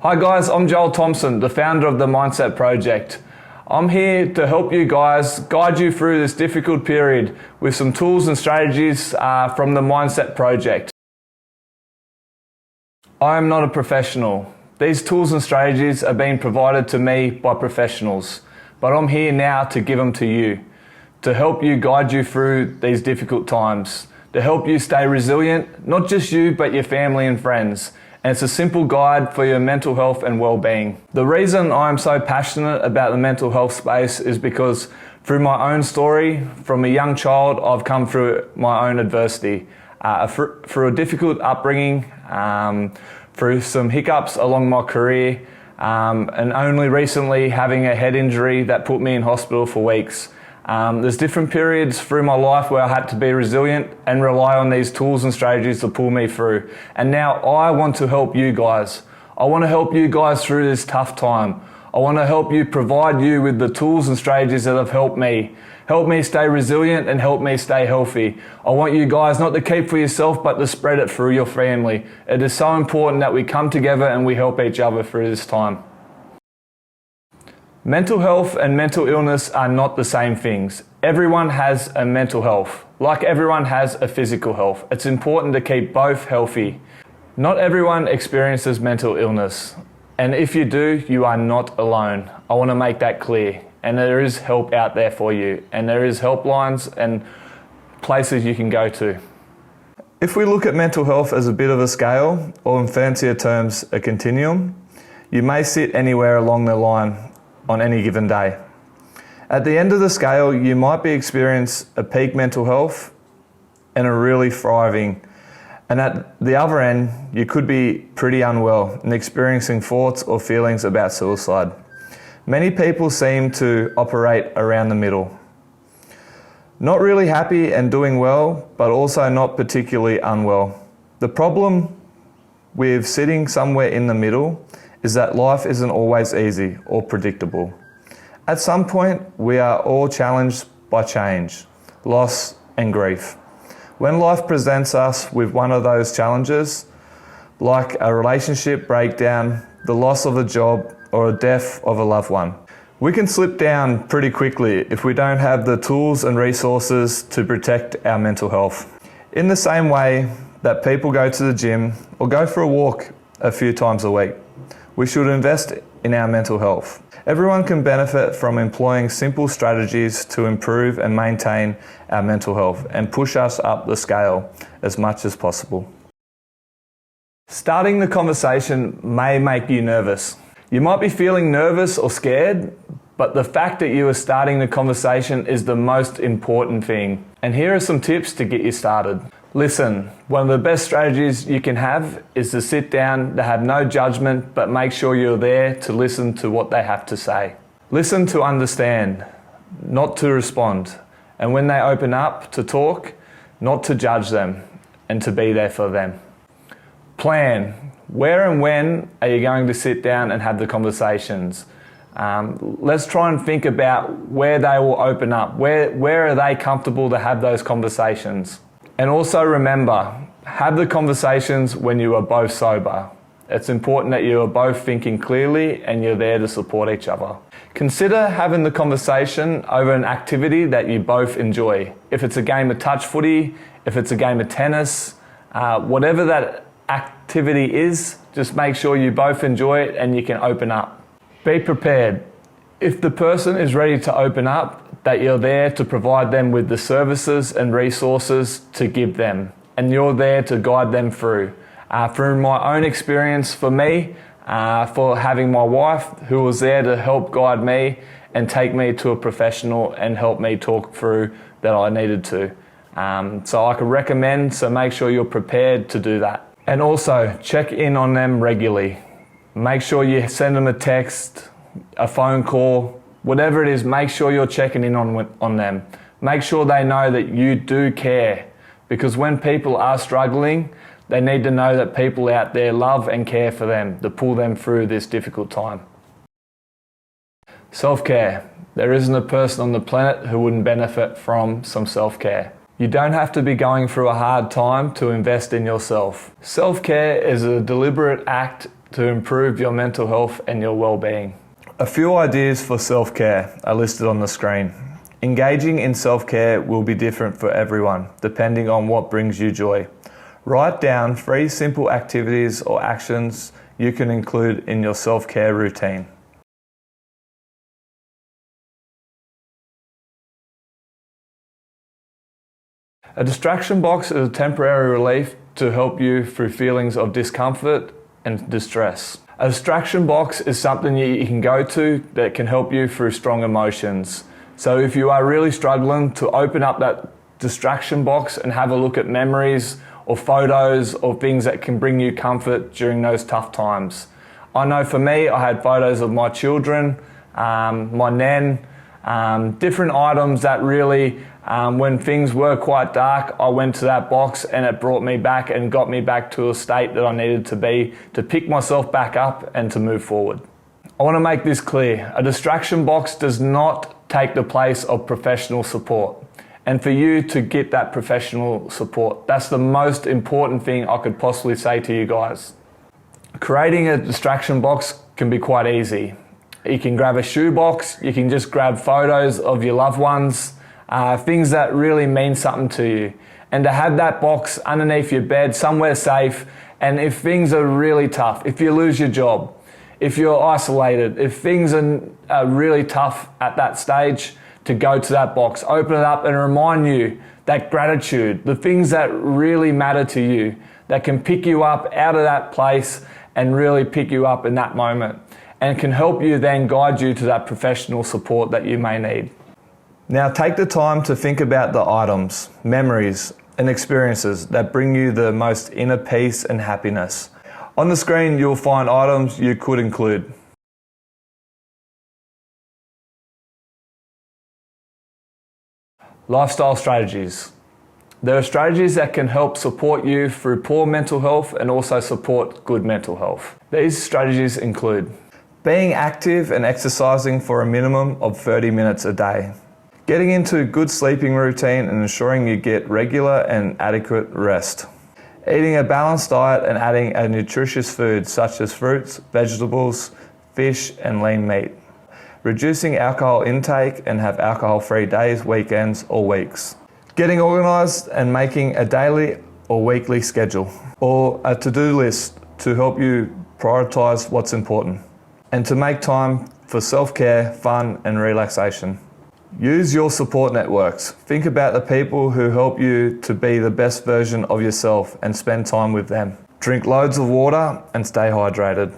Hi guys, I'm Joel Thompson, the founder of the Mindset Project. I'm here to help you guys, guide you through this difficult period with some tools and strategies from the Mindset Project. I am not a professional. These tools and strategies are being provided to me by professionals, but I'm here now to give them to you, to help you, guide you through these difficult times, to help you stay resilient, not just you, but your family and friends. And it's a simple guide for your mental health and well-being. The reason I'm so passionate about the mental health space is because through my own story, from a young child, I've come through my own adversity, through a difficult upbringing, through some hiccups along my career, and only recently having a head injury that put me in hospital for weeks. There's different periods through my life where I had to be resilient and rely on these tools and strategies to pull me through. And now I want to help you guys. I want to help you guys through this tough time. I want to help you, provide you with the tools and strategies that have helped me. Help me stay resilient and help me stay healthy. I want you guys not to keep for yourself, but to spread it through your family. It is so important that we come together and we help each other through this time. Mental health and mental illness are not the same things. Everyone has a mental health, like everyone has a physical health. It's important to keep both healthy. Not everyone experiences mental illness, and if you do, you are not alone. I want to make that clear, and there is help out there for you, and there is helplines and places you can go to. If we look at mental health as a bit of a scale, or in fancier terms, a continuum, you may sit anywhere along the line on any given day. At the end of the scale, you might be experiencing a peak mental health and a really thriving. And at the other end, you could be pretty unwell and experiencing thoughts or feelings about suicide. Many people seem to operate around the middle. Not really happy and doing well, but also not particularly unwell. The problem with sitting somewhere in the middle is that life isn't always easy or predictable. At some point, we are all challenged by change, loss, and grief. When life presents us with one of those challenges, like a relationship breakdown, the loss of a job, or a death of a loved one, we can slip down pretty quickly if we don't have the tools and resources to protect our mental health. In the same way that people go to the gym or go for a walk a few times a week, we should invest in our mental health. Everyone can benefit from employing simple strategies to improve and maintain our mental health and push us up the scale as much as possible. Starting the conversation may make you nervous. You might be feeling nervous or scared, but the fact that you are starting the conversation is the most important thing. And here are some tips to get you started. Listen, one of the best strategies you can have is to sit down, to have no judgment, but make sure you're there to listen to what they have to say. Listen to understand, not to respond. And when they open up to talk, not to judge them and to be there for them. Plan. Where and when are you going to sit down and have the conversations? Let's try and think about where they will open up. Where are they comfortable to have those conversations? And also remember, have the conversations when you are both sober. It's important that you are both thinking clearly and you're there to support each other. Consider having the conversation over an activity that you both enjoy. If it's a game of touch footy, if it's a game of tennis, whatever that activity is, just make sure you both enjoy it and you can open up. Be prepared. If the person is ready to open up, that you're there to provide them with the services and resources to give them, and you're there to guide them through. Through my own experience for me, for having my wife who was there to help guide me and take me to a professional and help me talk through that I needed to. So I could recommend, so make sure you're prepared to do that. And also check in on them regularly. Make sure you send them a text, a phone call, whatever it is, make sure you're checking in on them. Make sure they know that you do care, because when people are struggling, they need to know that people out there love and care for them to pull them through this difficult time. Self-care. There isn't a person on the planet who wouldn't benefit from some self-care. You don't have to be going through a hard time to invest in yourself. Self-care is a deliberate act to improve your mental health and your well-being. A few ideas for self-care are listed on the screen. Engaging in self-care will be different for everyone, depending on what brings you joy. Write down 3 simple activities or actions you can include in your self-care routine. A distraction box is a temporary relief to help you through feelings of discomfort and distress. A distraction box is something you can go to that can help you through strong emotions. So if you are really struggling, to open up that distraction box and have a look at memories or photos or things that can bring you comfort during those tough times. I know for me, I had photos of my children, my nan, different items that really, when things were quite dark, I went to that box and it brought me back and got me back to a state that I needed to be to pick myself back up and to move forward. I want to make this clear. A distraction box does not take the place of professional support. And for you to get that professional support, that's the most important thing I could possibly say to you guys. Creating a distraction box can be quite easy. You can grab a shoebox, you can just grab photos of your loved ones, things that really mean something to you. And to have that box underneath your bed, somewhere safe, and if things are really tough, if you lose your job, if you're isolated, if things are really tough at that stage, to go to that box, open it up and remind you that gratitude, the things that really matter to you, that can pick you up out of that place and really pick you up in that moment and can help you then guide you to that professional support that you may need. Now take the time to think about the items, memories and experiences that bring you the most inner peace and happiness. On the screen you'll find items you could include. Lifestyle strategies. There are strategies that can help support you through poor mental health and also support good mental health. These strategies include being active and exercising for a minimum of 30 minutes a day, getting into a good sleeping routine and ensuring you get regular and adequate rest, eating a balanced diet and adding a nutritious food such as fruits, vegetables, fish and lean meat, reducing alcohol intake and have alcohol-free days, weekends or weeks, getting organised and making a daily or weekly schedule or a to-do list to help you prioritise what's important and to make time for self-care, fun and relaxation. Use your support networks. Think about the people who help you to be the best version of yourself and spend time with them. Drink loads of water and stay hydrated.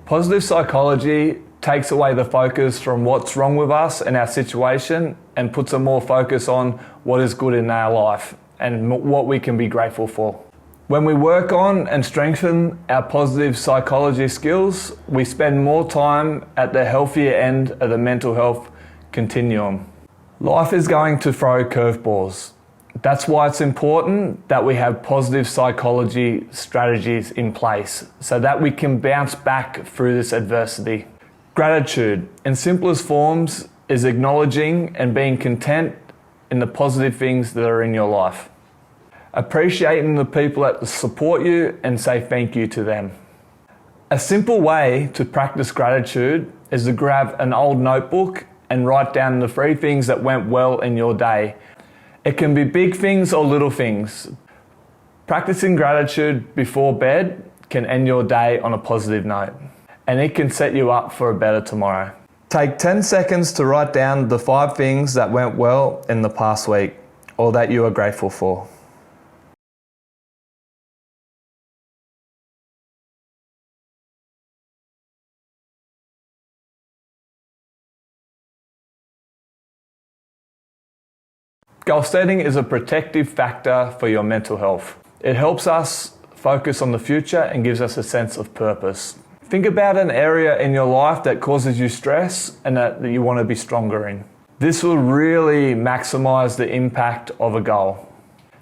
Positive psychology takes away the focus from what's wrong with us and our situation and puts a more focus on what is good in our life and what we can be grateful for. When we work on and strengthen our positive psychology skills, we spend more time at the healthier end of the mental health continuum. Life is going to throw curveballs. That's why it's important that we have positive psychology strategies in place so that we can bounce back through this adversity. Gratitude, in simplest forms, is acknowledging and being content in the positive things that are in your life. Appreciating the people that support you and say thank you to them. A simple way to practice gratitude is to grab an old notebook and write down the 3 things that went well in your day. It can be big things or little things. Practicing gratitude before bed can end your day on a positive note, and it can set you up for a better tomorrow. Take 10 seconds to write down the 5 things that went well in the past week or that you are grateful for. Goal setting is a protective factor for your mental health. It helps us focus on the future and gives us a sense of purpose. Think about an area in your life that causes you stress and that you want to be stronger in. This will really maximize the impact of a goal.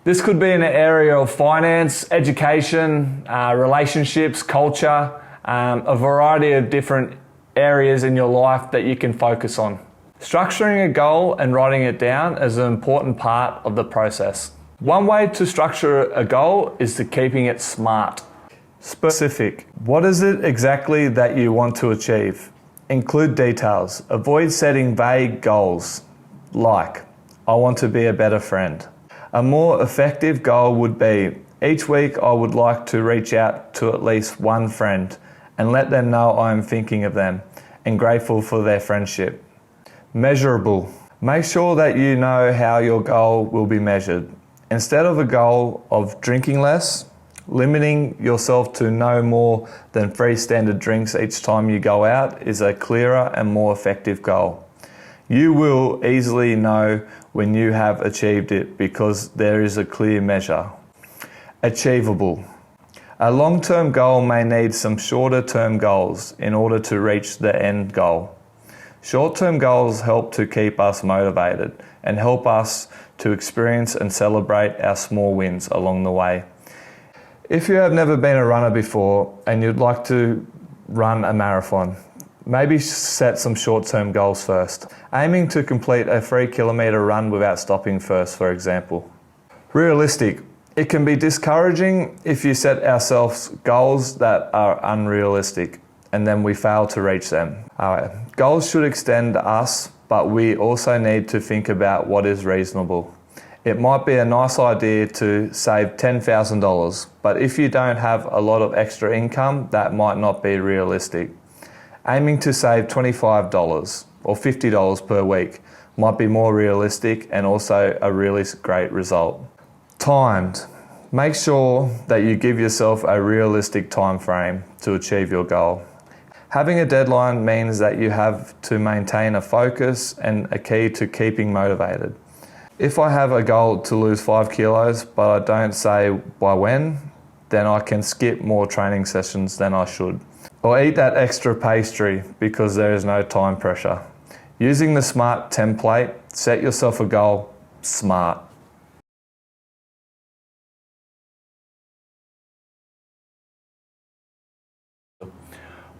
This could be in an area of finance, education, relationships, culture, a variety of different areas in your life that you can focus on. Structuring a goal and writing it down is an important part of the process. One way to structure a goal is to keeping it SMART. Specific. What is it exactly that you want to achieve? Include details. Avoid setting vague goals, like, I want to be a better friend. A more effective goal would be, each week I would like to reach out to at least one friend and let them know I am thinking of them and grateful for their friendship. Measurable. Make sure that you know how your goal will be measured. Instead of a goal of drinking less, limiting yourself to no more than 3 standard drinks each time you go out is a clearer and more effective goal. You will easily know when you have achieved it because there is a clear measure. Achievable. A long-term goal may need some shorter-term goals in order to reach the end goal. Short-term goals help to keep us motivated and help us to experience and celebrate our small wins along the way. If you have never been a runner before and you'd like to run a marathon, maybe set some short-term goals first, aiming to complete a 3-kilometre run without stopping first, for example. Realistic. It can be discouraging if you set ourselves goals that are unrealistic and then we fail to reach them. Goals should extend us, but we also need to think about what is reasonable. It might be a nice idea to save $10,000, but if you don't have a lot of extra income, that might not be realistic. Aiming to save $25 or $50 per week might be more realistic and also a really great result. Timed. Make sure that you give yourself a realistic time frame to achieve your goal. Having a deadline means that you have to maintain a focus and a key to keeping motivated. If I have a goal to lose 5 kilos, but I don't say by when, then I can skip more training sessions than I should. Or eat that extra pastry because there is no time pressure. Using the SMART template, set yourself a goal, SMART.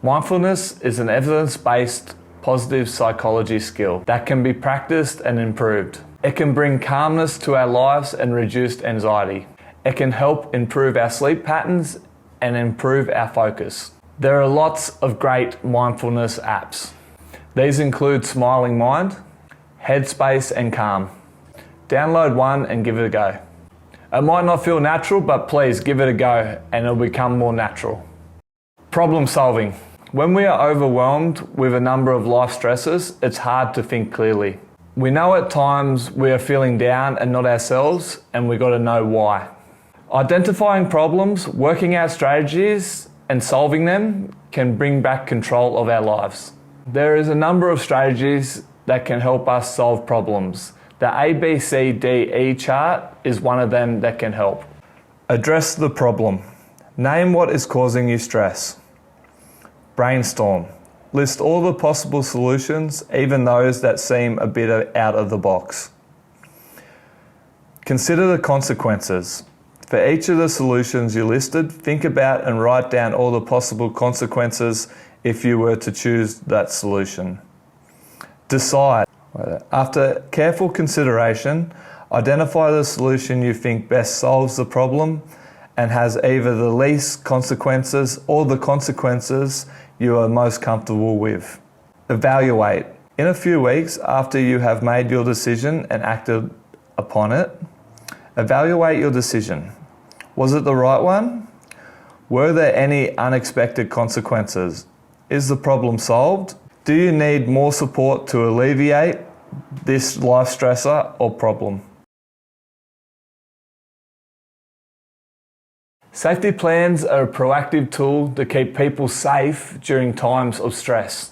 Mindfulness is an evidence-based positive psychology skill that can be practiced and improved. It can bring calmness to our lives and reduced anxiety. It can help improve our sleep patterns and improve our focus. There are lots of great mindfulness apps. These include Smiling Mind, Headspace and Calm. Download one and give it a go. It might not feel natural, but please give it a go and it'll become more natural. Problem solving. When we are overwhelmed with a number of life stresses, it's hard to think clearly. We know at times we are feeling down and not ourselves, and we got to know why. Identifying problems, working out strategies, and solving them can bring back control of our lives. There is a number of strategies that can help us solve problems. The ABCDE chart is one of them that can help. Address the problem. Name what is causing you stress. Brainstorm. List all the possible solutions, even those that seem a bit out of the box. Consider the consequences. For each of the solutions you listed, think about and write down all the possible consequences if you were to choose that solution. Decide. After careful consideration, identify the solution you think best solves the problem and has either the least consequences or the consequences you are most comfortable with. Evaluate. In a few weeks after you have made your decision and acted upon it, evaluate your decision. Was it the right one? Were there any unexpected consequences? Is the problem solved? Do you need more support to alleviate this life stressor or problem? Safety plans are a proactive tool to keep people safe during times of stress.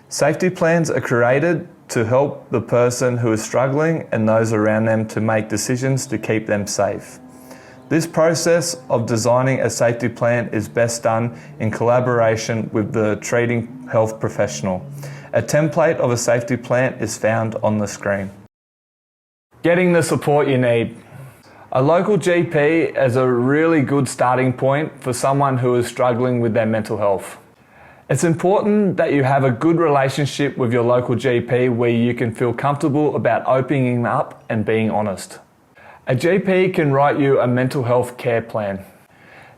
Safety plans are created to help the person who is struggling and those around them to make decisions to keep them safe. This process of designing a safety plan is best done in collaboration with the treating health professional. A template of a safety plan is found on the screen. Getting the support you need. A local GP is a really good starting point for someone who is struggling with their mental health. It's important that you have a good relationship with your local GP where you can feel comfortable about opening up and being honest. A GP can write you a mental health care plan.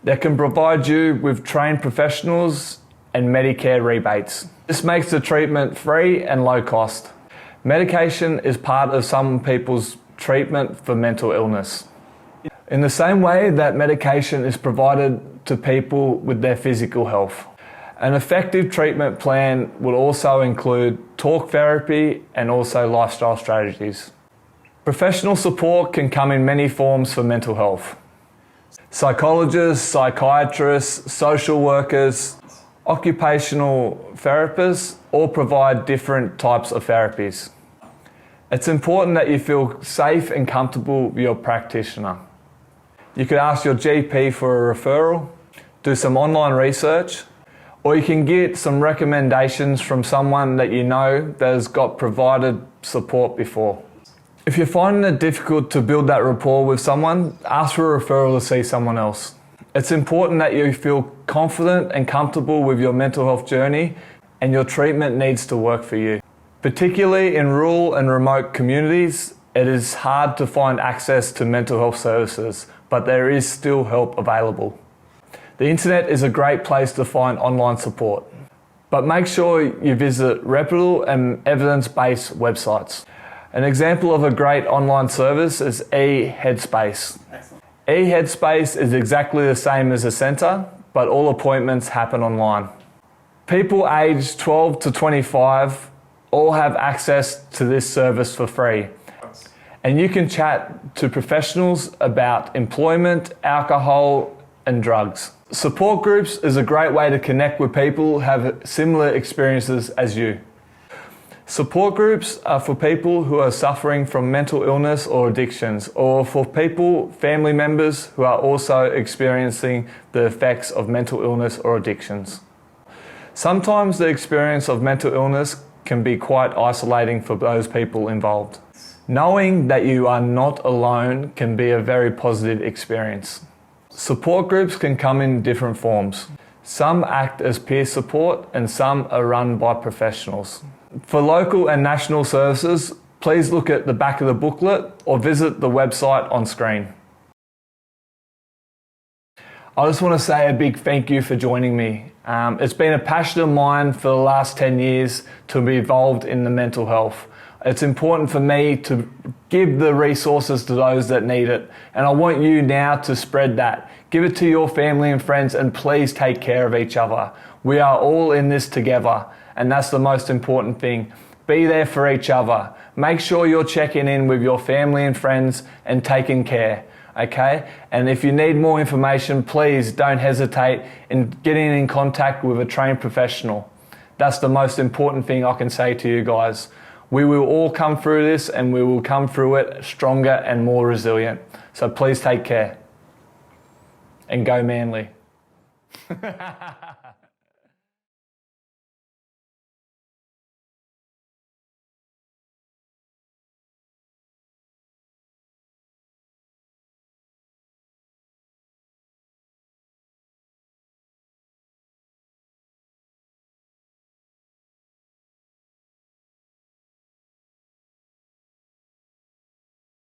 They can provide you with trained professionals and Medicare rebates. This makes the treatment free and low cost. Medication is part of some people's treatment for mental illness. In the same way that medication is provided to people with their physical health. An effective treatment plan will also include talk therapy and also lifestyle strategies. Professional support can come in many forms for mental health. Psychologists, psychiatrists, social workers, occupational therapists all provide different types of therapies. It's important that you feel safe and comfortable with your practitioner. You could ask your GP for a referral, do some online research, or you can get some recommendations from someone that you know that has got provided support before. If you're finding it difficult to build that rapport with someone, ask for a referral to see someone else. It's important that you feel confident and comfortable with your mental health journey, and your treatment needs to work for you. Particularly in rural and remote communities, it is hard to find access to mental health services, but there is still help available. The internet is a great place to find online support, but make sure you visit reputable and evidence-based websites. An example of a great online service is Headspace. Headspace is exactly the same as a centre, but all appointments happen online. People aged 12 to 25 all have access to this service for free. And you can chat to professionals about employment, alcohol, and drugs. Support groups is a great way to connect with people who have similar experiences as you. Support groups are for people who are suffering from mental illness or addictions, or for people, family members who are also experiencing the effects of mental illness or addictions. Sometimes the experience of mental illness can be quite isolating for those people involved. Knowing that you are not alone can be a very positive experience. Support groups can come in different forms. Some act as peer support and some are run by professionals. For local and national services, please look at the back of the booklet or visit the website on screen. I just want to say a big thank you for joining me. It's been a passion of mine for the last 10 years to be involved in the mental health. It's important for me to give the resources to those that need it. And I want you now to spread that. Give it to your family and friends, and please take care of each other. We are all in this together, and that's the most important thing. Be there for each other. Make sure you're checking in with your family and friends and taking care. Okay? And if you need more information, please don't hesitate in getting in contact with a trained professional. That's the most important thing I can say to you guys. We will all come through this, and we will come through it stronger and more resilient. So please take care and go Manly.